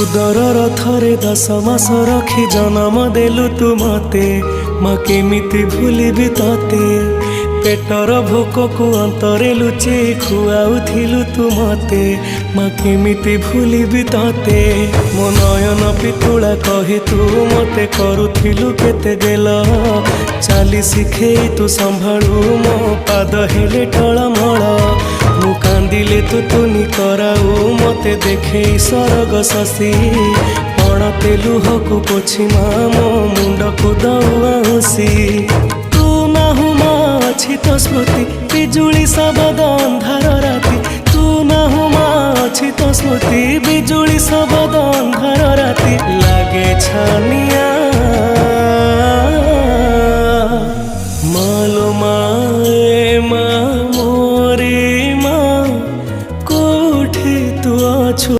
उदर थरे 10 मास रखी जन्म देलु तू मते माँ केमिति भूलिबी तते पेटर भोक को अंतरे लुचे खुआउथिलु तू मते माँ केमिति भूलिबी तते मो नयन पितुला कही तू मते करुथिलु केते गेल चाली शिखेई तू संभाळु मो पाद हेले टळमळ मु कांदिले तू तुनी कराऊ मते देखे सरग शशि पणते लुहकु पोछि मो मुंड को दउसी तू नाहु अछि तो स्मृति बिजुली सबद अंधार राति तू नाहु अछि तो स्मृति बिजुली सबद अंधार राति लागे छानिया